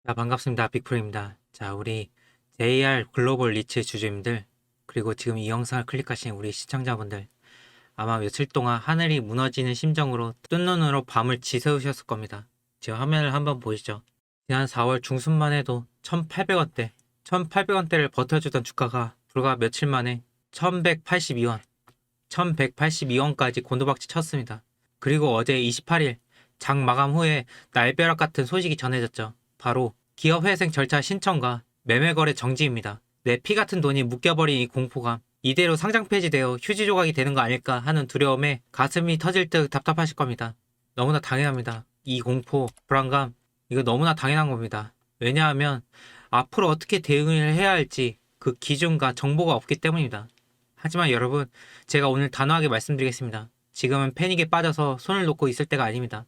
자, 반갑습니다. 빅프로입니다. 자, 우리 JR 글로벌 리츠 주주님들, 그리고 지금 이 영상을 클릭하신 우리 시청자분들, 아마 며칠 동안 하늘이 무너지는 심정으로 뜬 눈으로 밤을 지새우셨을 겁니다. 지금 화면을 한번 보시죠. 지난 4월 중순만 해도 1,800원대, 1,800원대를 버텨주던 주가가 불과 며칠 만에 1,182원, 1,182원까지 곤두박질 쳤습니다. 그리고 어제 28일 장 마감 후에 날벼락 같은 소식이 전해졌죠. 바로 기업회생 절차 신청과 매매거래 정지입니다. 내 피 같은 돈이 묶여버린 이 공포감, 이대로 상장 폐지되어 휴지 조각이 되는 거 아닐까 하는 두려움에 가슴이 터질 듯 답답하실 겁니다. 너무나 당연합니다. 이 공포, 불안감, 이거 너무나 당연한 겁니다. 왜냐하면 앞으로 어떻게 대응을 해야 할지 그 기준과 정보가 없기 때문입니다. 하지만 여러분, 제가 오늘 단호하게 말씀드리겠습니다. 지금은 패닉에 빠져서 손을 놓고 있을 때가 아닙니다.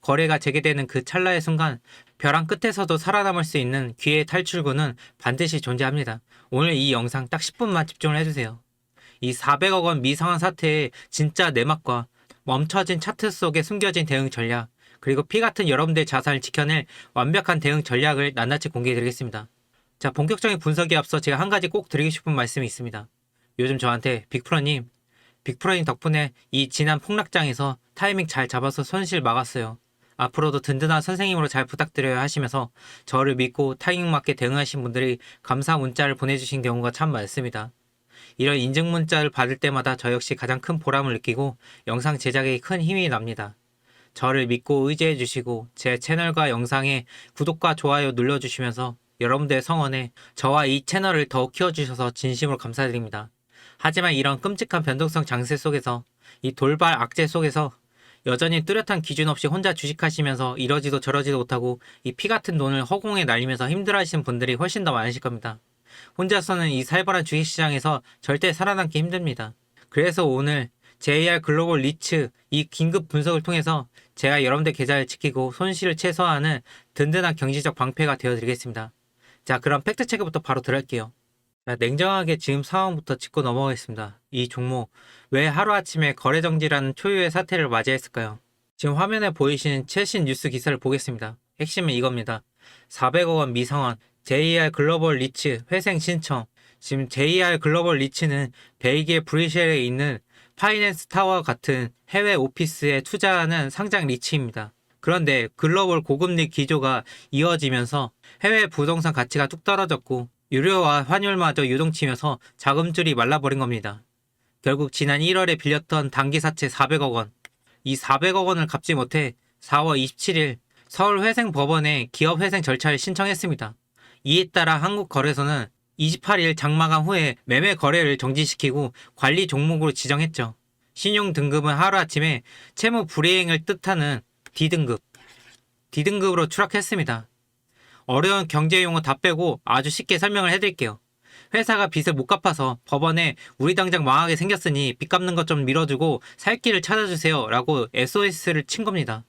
거래가 재개되는 그 찰나의 순간 벼랑 끝에서도 살아남을 수 있는 기회의 탈출구는 반드시 존재합니다. 오늘 이 영상 딱 10분만 집중을 해주세요. 이 400억 원 미상한 사태의 진짜 내막과 멈춰진 차트 속에 숨겨진 대응 전략, 그리고 피 같은 여러분들의 자산을 지켜낼 완벽한 대응 전략을 낱낱이 공개해드리겠습니다. 자, 본격적인 분석에 앞서 제가 한 가지 꼭 드리고 싶은 말씀이 있습니다. 요즘 저한테 빅프로님 덕분에 이 지난 폭락장에서 타이밍 잘 잡아서 손실 막았어요. 앞으로도 든든한 선생님으로 잘 부탁드려요 하시면서 저를 믿고 타이밍 맞게 대응하신 분들이 감사 문자를 보내주신 경우가 참 많습니다. 이런 인증 문자를 받을 때마다 저 역시 가장 큰 보람을 느끼고 영상 제작에 큰 힘이 납니다. 저를 믿고 의지해 주시고 제 채널과 영상에 구독과 좋아요 눌러주시면서 여러분들의 성원에 저와 이 채널을 더욱 키워주셔서 진심으로 감사드립니다. 하지만 이런 끔찍한 변동성 장세 속에서, 이 돌발 악재 속에서 여전히 뚜렷한 기준 없이 혼자 주식하시면서 이러지도 저러지도 못하고 이 피 같은 돈을 허공에 날리면서 힘들어하시는 분들이 훨씬 더 많으실 겁니다. 혼자서는 이 살벌한 주식시장에서 절대 살아남기 힘듭니다. 그래서 오늘 JR 글로벌 리츠 이 긴급 분석을 통해서 제가 여러분들 계좌를 지키고 손실을 최소화하는 든든한 경제적 방패가 되어드리겠습니다. 자, 그럼 팩트체크부터 바로 들어갈게요. 자, 냉정하게 지금 상황부터 짚고 넘어가겠습니다. 이 종목 왜 하루아침에 거래 정지라는 초유의 사태를 맞이했을까요? 지금 화면에 보이시는 최신 뉴스 기사를 보겠습니다. 핵심은 이겁니다. 400억 원 미상환, JR 글로벌 리츠 회생 신청. 지금 JR 글로벌 리츠는 벨기에 브뤼셀에 있는 파이낸스 타워 같은 해외 오피스에 투자하는 상장 리츠입니다. 그런데 글로벌 고금리 기조가 이어지면서 해외 부동산 가치가 뚝 떨어졌고 유료화 환율마저 유동치면서 자금줄이 말라버린 겁니다. 결국 지난 1월에 빌렸던 단기사채 400억 원, 이 400억 원을 갚지 못해 4월 27일 서울회생법원에 기업회생 절차를 신청했습니다. 이에 따라 한국거래소는 28일 장마감 후에 매매 거래를 정지시키고 관리 종목으로 지정했죠. 신용 등급은 하루아침에 채무 불이행을 뜻하는 D등급으로 추락했습니다. 어려운 경제 용어 다 빼고 아주 쉽게 설명을 해드릴게요. 회사가 빚을 못 갚아서 법원에 우리 당장 망하게 생겼으니 빚 갚는 것 좀 밀어주고 살 길을 찾아주세요 라고 SOS를 친 겁니다.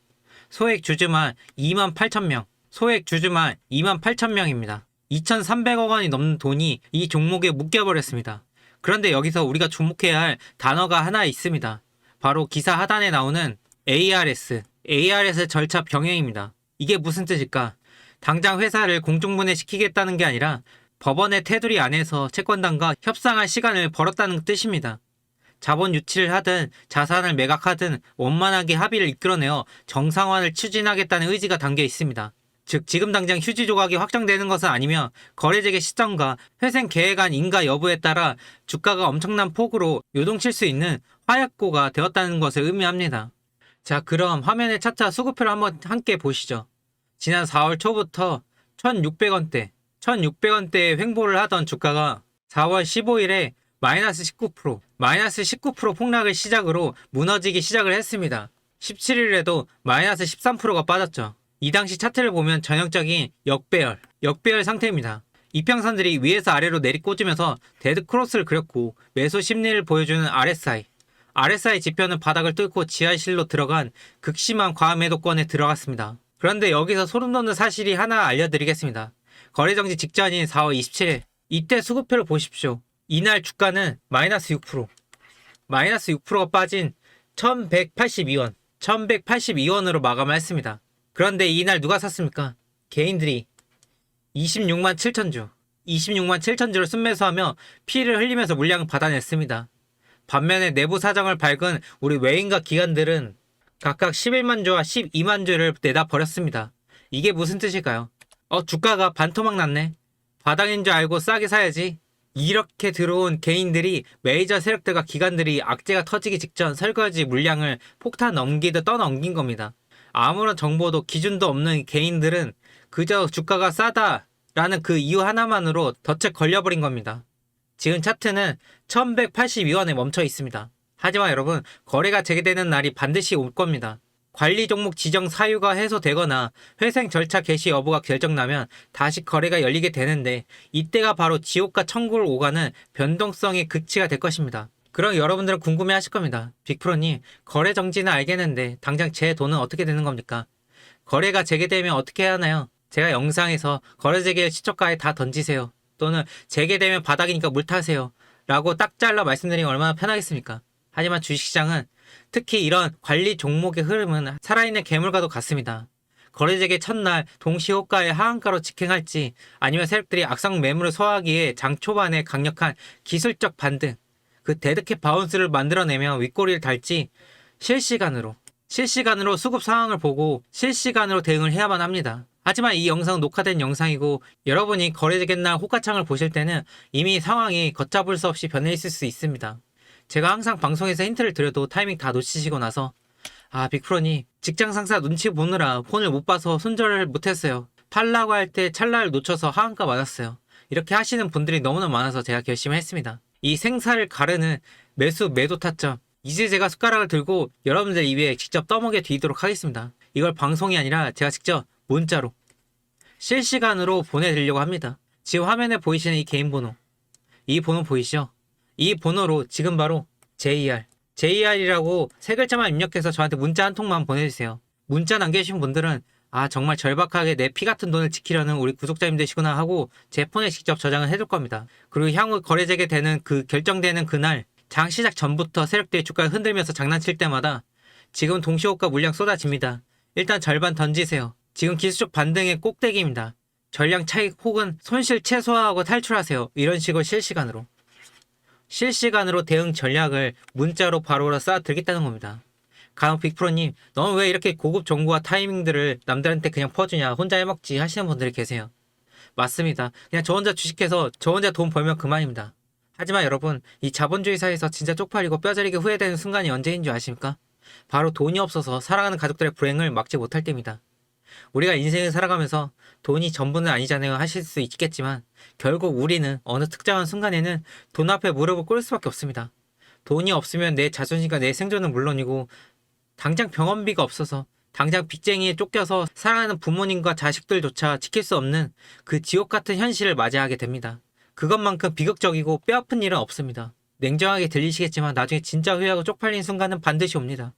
소액 주주만 28,000명, 소액 주주만 28,000명입니다. 2,300억 원이 넘는 돈이 이 종목에 묶여버렸습니다. 그런데 여기서 우리가 주목해야 할 단어가 하나 있습니다. 바로 기사 하단에 나오는 ARS 절차 병행입니다. 이게 무슨 뜻일까? 당장 회사를 공중분해시키겠다는 게 아니라 법원의 테두리 안에서 채권단과 협상할 시간을 벌었다는 뜻입니다. 자본 유치를 하든 자산을 매각하든 원만하게 합의를 이끌어내어 정상화를 추진하겠다는 의지가 담겨 있습니다. 즉 지금 당장 휴지 조각이 확정되는 것은 아니며 거래 재개 시점과 회생 계획안 인가 여부에 따라 주가가 엄청난 폭으로 요동칠 수 있는 화약고가 되었다는 것을 의미합니다. 자, 그럼 화면의 차트 수급표를 한번 함께 보시죠. 지난 4월 초부터 1,600원대의 횡보를 하던 주가가 4월 15일에 마이너스 19% 폭락을 시작으로 무너지기 시작을 했습니다. 17일에도 마이너스 13%가 빠졌죠. 이 당시 차트를 보면 전형적인 역배열 상태입니다. 이평선들이 위에서 아래로 내리꽂으면서 데드 크로스를 그렸고 매수 심리를 보여주는 RSI 지표는 바닥을 뚫고 지하실로 들어간 극심한 과매도권에 들어갔습니다. 그런데 여기서 소름 돋는 사실이 하나 알려드리겠습니다. 거래정지 직전인 4월 27일 이때 수급표를 보십시오. 이날 주가는 마이너스 6%가 빠진 1182원으로 마감을 했습니다. 그런데 이날 누가 샀습니까? 개인들이 26만 7천주. 26만 7천주를 순매수하며 피를 흘리면서 물량을 받아냈습니다. 반면에 내부 사정을 밝은 우리 외인과 기관들은 각각 11만 주와 12만 주를 내다 버렸습니다. 이게 무슨 뜻일까요? 주가가 반토막 났네. 바닥인 줄 알고 싸게 사야지. 이렇게 들어온 개인들이 메이저 세력들과 기관들이 악재가 터지기 직전 설거지 물량을 폭탄 넘기듯 떠넘긴 겁니다. 아무런 정보도 기준도 없는 개인들은 그저 주가가 싸다라는 그 이유 하나만으로 덫에 걸려버린 겁니다. 지금 차트는 1182원에 멈춰 있습니다. 하지만 여러분, 거래가 재개되는 날이 반드시 올 겁니다. 관리 종목 지정 사유가 해소되거나 회생 절차 개시 여부가 결정나면 다시 거래가 열리게 되는데, 이때가 바로 지옥과 천국을 오가는 변동성의 극치가 될 것입니다. 그럼 여러분들은 궁금해 하실 겁니다. 빅프로님, 거래 정지는 알겠는데 당장 제 돈은 어떻게 되는 겁니까? 거래가 재개되면 어떻게 해야 하나요? 제가 영상에서 거래 재개 시초가에 다 던지세요. 또는 재개되면 바닥이니까 물 타세요. 라고 딱 잘라 말씀드리면 얼마나 편하겠습니까? 하지만 주식시장은, 특히 이런 관리 종목의 흐름은 살아있는 괴물과도 같습니다. 거래 재개 첫날 동시호가의 하한가로 직행할지, 아니면 세력들이 악성 매물을 소화하기에 장 초반에 강력한 기술적 반등, 그 데드캣 바운스를 만들어내며 윗꼬리를 달지, 실시간으로 수급 상황을 보고 실시간으로 대응을 해야만 합니다. 하지만 이 영상은 녹화된 영상이고, 여러분이 거래되겠날 호가창을 보실 때는 이미 상황이 걷잡을 수 없이 변해 있을 수 있습니다. 제가 항상 방송에서 힌트를 드려도 타이밍 다 놓치시고 나서, 빅프로님, 직장 상사 눈치 보느라 폰을 못 봐서 손절을 못했어요. 팔라고 할 때 찰나를 놓쳐서 하한가 맞았어요. 이렇게 하시는 분들이 너무나 많아서 제가 결심을 했습니다. 이 생사를 가르는 매도 타점, 이제 제가 숟가락을 들고 여러분들 입에 직접 떠먹여 드리도록 하겠습니다. 이걸 방송이 아니라 제가 직접 문자로 실시간으로 보내드리려고 합니다. 지금 화면에 보이시는 이 개인 번호, 이 번호 보이시죠? 이 번호로 지금 바로 JR이라고 세 글자만 입력해서 저한테 문자 한 통만 보내주세요. 문자 남겨주신 분들은 정말 절박하게 내 피 같은 돈을 지키려는 우리 구독자님들이시구나 하고 제 폰에 직접 저장을 해둘 겁니다. 그리고 향후 거래 재개되는 결정되는 그날, 장 시작 전부터 세력들이 주가를 흔들면서 장난칠 때마다 지금 동시호가 물량 쏟아집니다. 일단 절반 던지세요. 지금 기술적 반등의 꼭대기입니다. 전량 차익 혹은 손실 최소화하고 탈출하세요. 이런 식으로 실시간으로 대응 전략을 문자로 바로바로 쏴드리겠다는 겁니다. 가령 빅프로님, 너는 왜 이렇게 고급 정보와 타이밍들을 남들한테 그냥 퍼주냐, 혼자 해먹지 하시는 분들이 계세요. 맞습니다. 그냥 저 혼자 주식해서 저 혼자 돈 벌면 그만입니다. 하지만 여러분, 이 자본주의 사회에서 진짜 쪽팔리고 뼈저리게 후회되는 순간이 언제인 줄 아십니까? 바로 돈이 없어서 살아가는 가족들의 불행을 막지 못할 때입니다. 우리가 인생을 살아가면서 돈이 전부는 아니잖아요 하실 수 있겠지만, 결국 우리는 어느 특정한 순간에는 돈 앞에 무릎을 꿇을 수밖에 없습니다. 돈이 없으면 내 자존심과 내 생존은 물론이고, 당장 병원비가 없어서, 당장 빚쟁이에 쫓겨서 살아가는 부모님과 자식들조차 지킬 수 없는 그 지옥 같은 현실을 맞이하게 됩니다. 그것만큼 비극적이고 뼈아픈 일은 없습니다. 냉정하게 들리시겠지만 나중에 진짜 후회하고 쪽팔린 순간은 반드시 옵니다.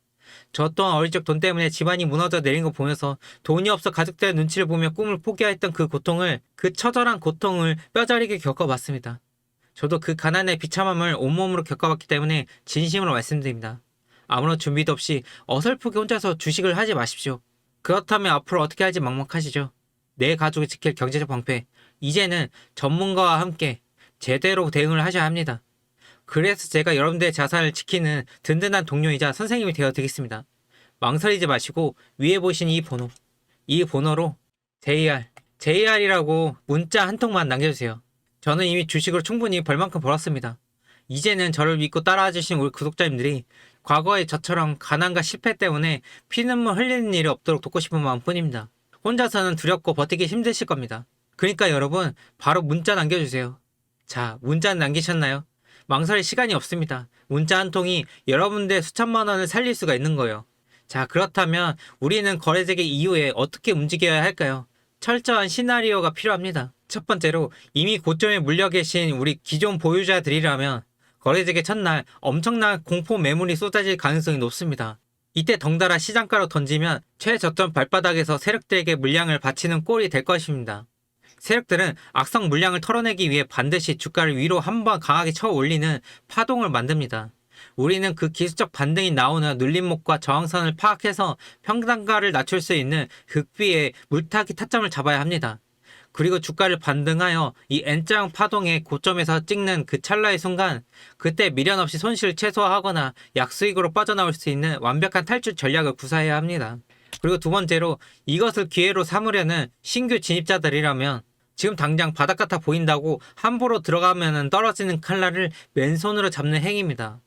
저 또한 어릴 적 돈 때문에 집안이 무너져 내린 거 보면서 돈이 없어 가족들의 눈치를 보며 꿈을 포기했던 그 처절한 고통을 뼈저리게 겪어봤습니다. 저도 그 가난의 비참함을 온몸으로 겪어봤기 때문에 진심으로 말씀드립니다. 아무런 준비도 없이 어설프게 혼자서 주식을 하지 마십시오. 그렇다면 앞으로 어떻게 할지 막막하시죠? 내 가족을 지킬 경제적 방패, 이제는 전문가와 함께 제대로 대응을 하셔야 합니다. 그래서 제가 여러분들의 자산을 지키는 든든한 동료이자 선생님이 되어 드리겠습니다. 망설이지 마시고 위에 보이신 이 번호로 JR이라고 문자 한 통만 남겨주세요. 저는 이미 주식으로 충분히 벌만큼 벌었습니다. 이제는 저를 믿고 따라와 주신 우리 구독자님들이 과거의 저처럼 가난과 실패 때문에 피눈물 흘리는 일이 없도록 돕고 싶은 마음뿐입니다. 혼자서는 두렵고 버티기 힘드실 겁니다. 그러니까 여러분, 바로 문자 남겨주세요. 자, 문자 남기셨나요? 망설일 시간이 없습니다. 문자 한 통이 여러분들의 수천만 원을 살릴 수가 있는 거예요. 자, 그렇다면 우리는 거래재개 이후에 어떻게 움직여야 할까요? 철저한 시나리오가 필요합니다. 첫 번째로, 이미 고점에 물려 계신 우리 기존 보유자들이라면 거래재개 첫날 엄청난 공포 매물이 쏟아질 가능성이 높습니다. 이때 덩달아 시장가로 던지면 최저점 발바닥에서 세력들에게 물량을 바치는 꼴이 될 것입니다. 세력들은 악성 물량을 털어내기 위해 반드시 주가를 위로 한번 강하게 쳐 올리는 파동을 만듭니다. 우리는 그 기술적 반등이 나오는 눌림목과 저항선을 파악해서 평단가를 낮출 수 있는 극비의 물타기 타점을 잡아야 합니다. 그리고 주가를 반등하여 이 N자형 파동의 고점에서 찍는 그 찰나의 순간, 그때 미련 없이 손실을 최소화하거나 약수익으로 빠져나올 수 있는 완벽한 탈출 전략을 구사해야 합니다. 그리고 두 번째로, 이것을 기회로 삼으려는 신규 진입자들이라면 지금 당장 바닥 같아 보인다고 함부로 들어가면 떨어지는 칼날을 맨손으로 잡는 행위입니다.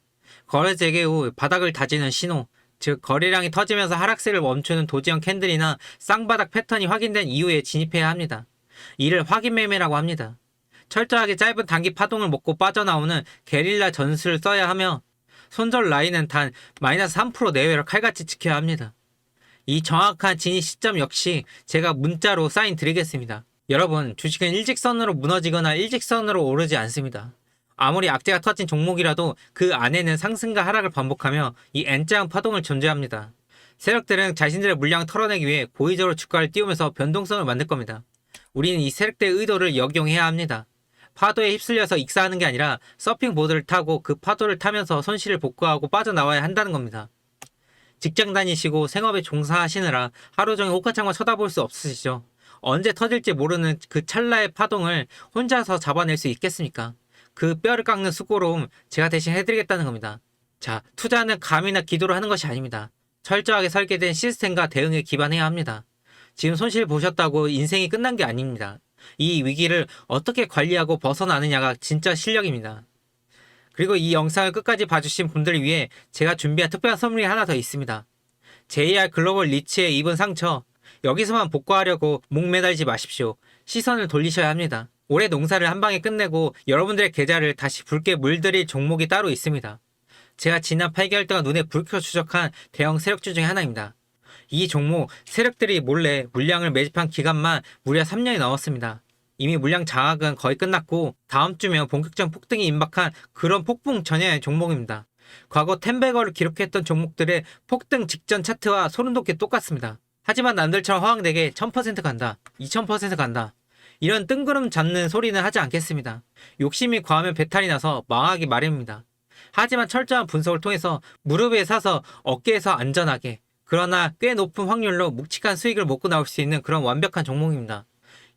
거래 재개 후 바닥을 다지는 신호, 즉 거래량이 터지면서 하락세를 멈추는 도지형 캔들이나 쌍바닥 패턴이 확인된 이후에 진입해야 합니다. 이를 확인 매매라고 합니다. 철저하게 짧은 단기 파동을 먹고 빠져나오는 게릴라 전술을 써야 하며, 손절 라인은 단 마이너스 3% 내외로 칼같이 지켜야 합니다. 이 정확한 진입 시점 역시 제가 문자로 사인 드리겠습니다. 여러분, 주식은 일직선으로 무너지거나 일직선으로 오르지 않습니다. 아무리 악재가 터진 종목이라도 그 안에는 상승과 하락을 반복하며 이 N자형 파동을 존재합니다. 세력들은 자신들의 물량을 털어내기 위해 고의적으로 주가를 띄우면서 변동성을 만들 겁니다. 우리는 이 세력들의 의도를 역용해야 합니다. 파도에 휩쓸려서 익사하는 게 아니라 서핑보드를 타고 그 파도를 타면서 손실을 복구하고 빠져나와야 한다는 겁니다. 직장 다니시고 생업에 종사하시느라 하루 종일 호가창만 쳐다볼 수 없으시죠? 언제 터질지 모르는 그 찰나의 파동을 혼자서 잡아낼 수 있겠습니까? 그 뼈를 깎는 수고로움 제가 대신 해드리겠다는 겁니다. 자, 투자는 감이나 기도로 하는 것이 아닙니다. 철저하게 설계된 시스템과 대응에 기반해야 합니다. 지금 손실 보셨다고 인생이 끝난 게 아닙니다. 이 위기를 어떻게 관리하고 벗어나느냐가 진짜 실력입니다. 그리고 이 영상을 끝까지 봐주신 분들을 위해 제가 준비한 특별한 선물이 하나 더 있습니다. JR 글로벌 리츠에 입은 상처, 여기서만 복구하려고 목 매달지 마십시오. 시선을 돌리셔야 합니다. 올해 농사를 한 방에 끝내고 여러분들의 계좌를 다시 붉게 물들일 종목이 따로 있습니다. 제가 지난 8개월 동안 눈에 불 켜 추적한 대형 세력주 중에 하나입니다. 이 종목 세력들이 몰래 물량을 매집한 기간만 무려 3년이 넘었습니다. 이미 물량 장악은 거의 끝났고 다음 주면 본격적 폭등이 임박한 그런 폭풍 전야의 종목입니다. 과거 텐베거를 기록했던 종목들의 폭등 직전 차트와 소름 돋게 똑같습니다. 하지만 남들처럼 허황되게 1000% 간다, 2000% 간다, 이런 뜬구름 잡는 소리는 하지 않겠습니다. 욕심이 과하면 배탈이 나서 망하기 마련입니다. 하지만 철저한 분석을 통해서 무릎에 사서 어깨에서 안전하게, 그러나 꽤 높은 확률로 묵직한 수익을 먹고 나올 수 있는 그런 완벽한 종목입니다.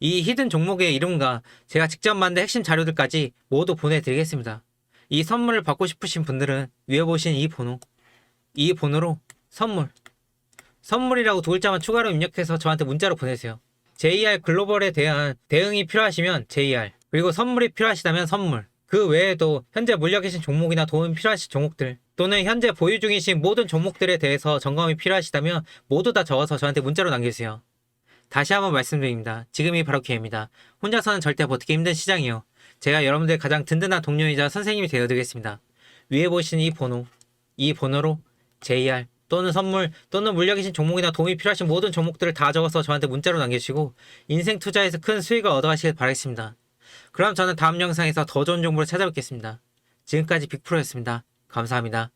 이 히든 종목의 이름과 제가 직접 만든 핵심 자료들까지 모두 보내드리겠습니다. 이 선물을 받고 싶으신 분들은 위에 보신 이 번호로 선물이라고 두 글자만 추가로 입력해서 저한테 문자로 보내세요. JR 글로벌에 대한 대응이 필요하시면 JR, 그리고 선물이 필요하시다면 선물, 그 외에도 현재 물려 계신 종목이나 도움이 필요하신 종목들, 또는 현재 보유 중이신 모든 종목들에 대해서 점검이 필요하시다면 모두 다 적어서 저한테 문자로 남겨주세요. 다시 한번 말씀드립니다. 지금이 바로 기회입니다. 혼자서는 절대 버티기 힘든 시장이요. 제가 여러분들의 가장 든든한 동료이자 선생님이 되어드리겠습니다. 위에 보시는 이 번호로 JR 또는 선물 또는 물려 계신 종목이나 도움이 필요하신 모든 종목들을 다 적어서 저한테 문자로 남겨주시고 인생 투자에서 큰 수익을 얻어가시길 바라겠습니다. 그럼 저는 다음 영상에서 더 좋은 정보를 찾아뵙겠습니다. 지금까지 빅프로였습니다. 감사합니다.